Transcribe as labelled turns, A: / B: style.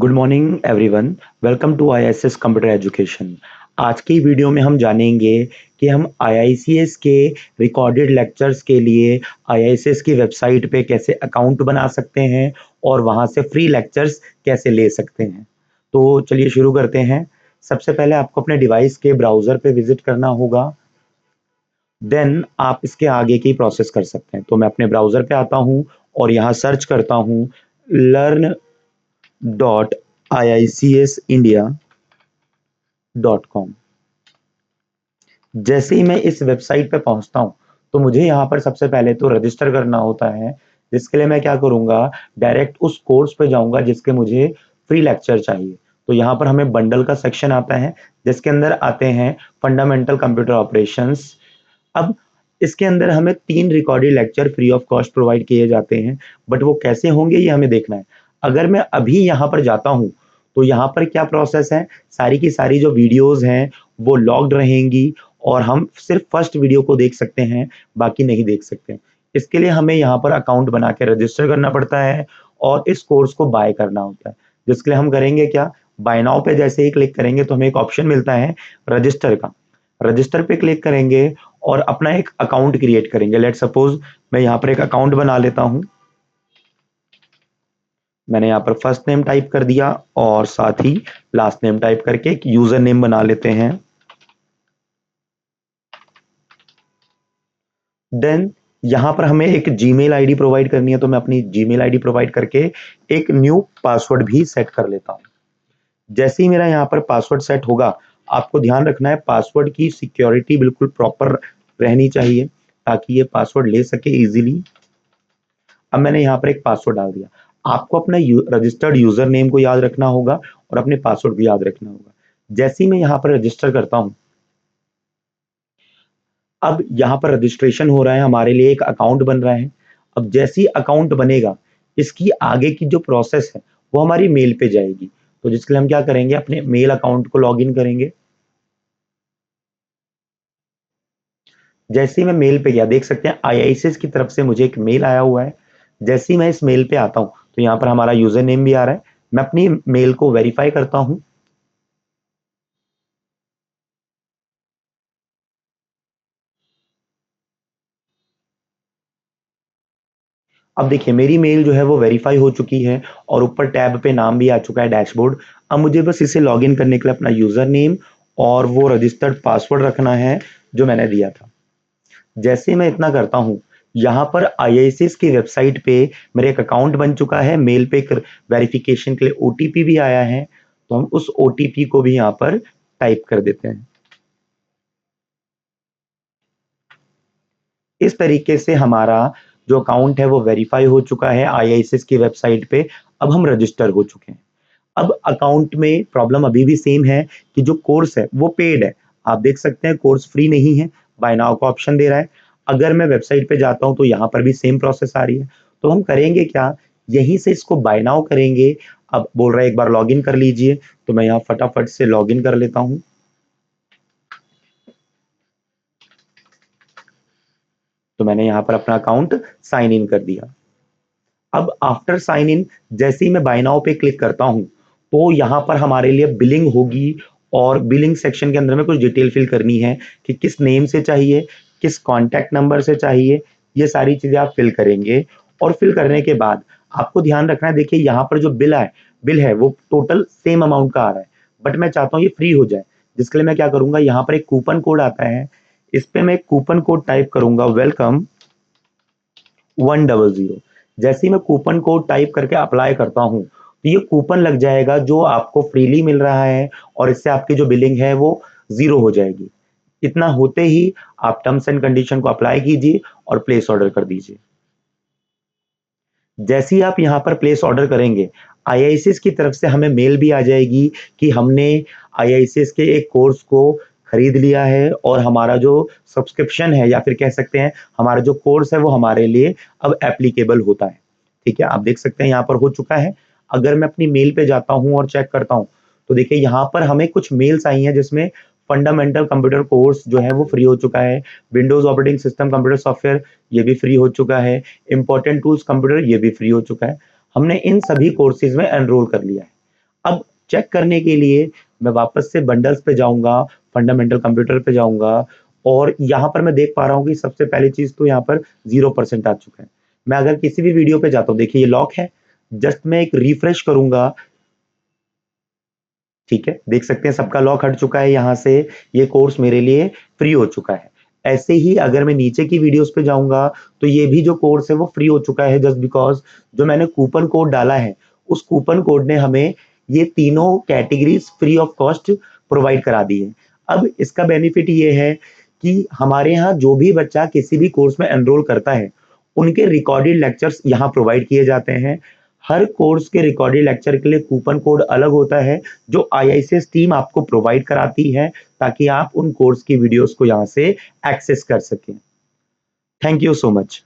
A: Good morning everyone. Welcome to ISS computer education. आज की video में हम जानेंगे कि हम आईआईसीएस के रिकॉर्डेड लेक्चर्स के लिए आईआईसीएस की वेबसाइट पे कैसे अकाउंट बना सकते हैं और वहां से फ्री लेक्चर्स कैसे ले सकते हैं। तो चलिए शुरू करते हैं। सबसे पहले आपको अपने डिवाइस के ब्राउजर पे विजिट करना होगा, देन आप इसके आगे की प्रोसेस कर सकते हैं। तो मैं अपने ब्राउजर पे आता हूँ और यहाँ सर्च करता हूँ learn.iicsindia.com। जैसे ही मैं इस वेबसाइट पे पहुंचता हूं तो मुझे यहाँ पर सबसे पहले तो रजिस्टर करना होता है, जिसके लिए मैं क्या करूंगा, डायरेक्ट उस कोर्स पे जाऊंगा जिसके मुझे फ्री लेक्चर चाहिए। तो यहाँ पर हमें बंडल का सेक्शन आता है जिसके अंदर आते हैं फंडामेंटल कंप्यूटर ऑपरेशंस। अब इसके अंदर हमें 3 recorded lecture free of cost provide किए जाते हैं, बट वो कैसे होंगे ये हमें देखना है। अगर मैं अभी यहाँ पर जाता हूँ तो यहाँ पर क्या प्रोसेस है, सारी की सारी जो वीडियोस हैं वो लॉग्ड रहेंगी और हम सिर्फ फर्स्ट वीडियो को देख सकते हैं, बाकी नहीं देख सकते। इसके लिए हमें यहाँ पर अकाउंट बना के रजिस्टर करना पड़ता है और इस कोर्स को बाय करना होता है, जिसके लिए हम करेंगे क्या, बाय नाउ पे जैसे ही क्लिक करेंगे तो हमें एक ऑप्शन मिलता है रजिस्टर का। रजिस्टर पे क्लिक करेंगे और अपना एक अकाउंट क्रिएट करेंगे। लेट सपोज मैं यहाँ पर एक अकाउंट बना लेता हूँ। मैंने यहाँ पर फर्स्ट नेम टाइप कर दिया और साथ ही लास्ट नेम टाइप करके एक यूजर नेम बना लेते हैं। देन यहाँ पर हमें एक जीमेल आईडी प्रोवाइड करनी है, तो मैं अपनी जीमेल आईडी प्रोवाइड करके एक न्यू पासवर्ड भी सेट कर लेता हूँ। जैसे ही मेरा यहाँ पर पासवर्ड सेट होगा, आपको ध्यान रखना है पासवर्ड की सिक्योरिटी बिल्कुल प्रॉपर रहनी चाहिए ताकि ये पासवर्ड ले सके इजीली। अब मैंने यहाँ पर एक पासवर्ड डाल दिया। आपको अपना रजिस्टर्ड यूजर नेम को याद रखना होगा और अपने पासवर्ड को याद रखना होगा। जैसे ही मैं यहाँ पर रजिस्टर करता हूँ, अब यहाँ पर रजिस्ट्रेशन हो रहा है, हमारे लिए एक अकाउंट बन रहा है। अब जैसे ही अकाउंट बनेगा, इसकी आगे की जो प्रोसेस है वो हमारी मेल पे जाएगी। तो जिसके लिए हम क्या करेंगे, अपने मेल अकाउंट को लॉग इन करेंगे। जैसे ही मैं मेल पे गया, देख सकते हैं आईआईसीएस की तरफ से मुझे एक मेल आया हुआ है। जैसे ही मैं इस मेल पे आता हूं तो यहाँ पर हमारा यूजर नेम भी आ रहा है। मैं अपनी मेल को वेरीफाई करता हूं। अब देखिए मेरी मेल जो है वो वेरीफाई हो चुकी है और ऊपर टैब पे नाम भी आ चुका है डैशबोर्ड। अब मुझे बस इसे लॉग इन करने के लिए अपना यूजर नेम और वो रजिस्टर्ड पासवर्ड रखना है जो मैंने दिया था। जैसे मैं इतना करता हूं, यहाँ पर आईआईसीएस की वेबसाइट पे मेरा एक अकाउंट बन चुका है। मेल पे वेरिफिकेशन के लिए ओटीपी भी आया है, तो हम उस ओटीपी को भी यहाँ पर टाइप कर देते हैं। इस तरीके से हमारा जो अकाउंट है वो वेरीफाई हो चुका है आईआईसीएस की वेबसाइट पे। अब हम रजिस्टर हो चुके हैं। अब अकाउंट में प्रॉब्लम अभी भी सेम है कि जो कोर्स है वो पेड है। आप देख सकते हैं कोर्स फ्री नहीं है, बाय नाउ का ऑप्शन दे रहा है। अगर मैं वेबसाइट पे जाता हूं तो यहाँ पर भी सेम प्रोसेस आ रही है। तो हम करेंगे क्या, यहीं से इसको बाय नाउ करेंगे। अब बोल रहा है एक बार लॉगिन कर लीजिए, तो मैं यहाँ फटाफट से लॉगिन कर लेता हूँ। तो मैंने यहाँ पर अपना अकाउंट साइन इन कर दिया। अब आफ्टर साइन इन जैसे ही मैं बाय नाउ पे क्लिक करता हूं तो यहां पर हमारे लिए बिलिंग होगी और बिलिंग सेक्शन के अंदर में कुछ डिटेल फिल करनी है कि किस नेम से चाहिए, किस कॉन्टैक्ट नंबर से चाहिए। ये सारी चीजें आप फिल करेंगे और फिल करने के बाद आपको ध्यान रखना है, देखिए यहाँ पर जो बिल है वो टोटल सेम अमाउंट का आ रहा है, बट मैं चाहता हूँ ये फ्री हो जाए। जिसके लिए मैं क्या करूंगा, यहाँ पर एक कूपन कोड आता है, इस पे मैं एक कूपन कोड टाइप करूंगा, वेलकम 100। जैसे ही मैं कूपन कोड टाइप करके अप्लाई करता हूं तो ये कूपन लग जाएगा जो आपको फ्रीली मिल रहा है और इससे आपकी जो बिलिंग है वो जीरो हो जाएगी। इतना होते ही आप टर्म्स एंड कंडीशन को अप्लाई कीजिए और प्लेस ऑर्डर कर दीजिए। जैसे ही आप यहाँ पर प्लेस ऑर्डर करेंगे, आईआईसीएस की तरफ से हमें मेल भी आ जाएगी कि हमने आईआईसीएस के एक कोर्स को खरीद लिया है और हमारा जो सब्सक्रिप्शन है या फिर कह सकते हैं हमारा जो कोर्स है वो हमारे लिए अब एप्लीकेबल होता है। ठीक है, आप देख सकते हैं यहाँ पर हो चुका है। अगर मैं अपनी मेल पे जाता हूँ और चेक करता हूँ तो देखिए यहाँ पर हमें कुछ मेल्स आई हैं जिसमें फंडामेंटल कंप्यूटर कोर्स जो है वो फ्री हो चुका है, Windows operating system computer software ये भी फ्री हो चुका है, इंपॉर्टेंट टूल्स कंप्यूटर ये भी फ्री हो चुका है। हमने इन सभी कोर्सेज में एनरोल कर लिया है। चेक करने के लिए मैं वापस से बंडल्स पे जाऊंगा, फंडामेंटल कंप्यूटर पे जाऊंगा और यहाँ पर मैं देख पा रहा हूँ कि सबसे पहली चीज तो यहाँ पर 0% आ चुका है। मैं अगर किसी भी वीडियो पे जाता हूँ, देखिए ये लॉक है, जस्ट मैं एक रिफ्रेश करूंगा, ठीक है, देख सकते हैं सबका लॉक हट चुका है, यहाँ से ये कोर्स मेरे लिए फ्री हो चुका है। ऐसे ही अगर मैं नीचे की वीडियोस पे जाऊंगा तो ये भी जो कोर्स है वो फ्री हो चुका है, जस्ट बिकॉज जो मैंने कूपन कोड डाला है उस कूपन कोड ने हमें ये तीनों categories free of cost provide करा दी है। अब इसका बेनिफिट ये है कि हमारे यहाँ जो भी बच्चा किसी भी कोर्स में एनरोल करता है उनके रिकॉर्डेड लेक्चर्स यहाँ प्रोवाइड किए जाते हैं। हर कोर्स के रिकॉर्डेड लेक्चर के लिए कूपन कोड अलग होता है जो आईआईसीएस टीम आपको प्रोवाइड कराती है ताकि आप उन कोर्स की वीडियोस को यहाँ से एक्सेस कर सकें। Thank you so much.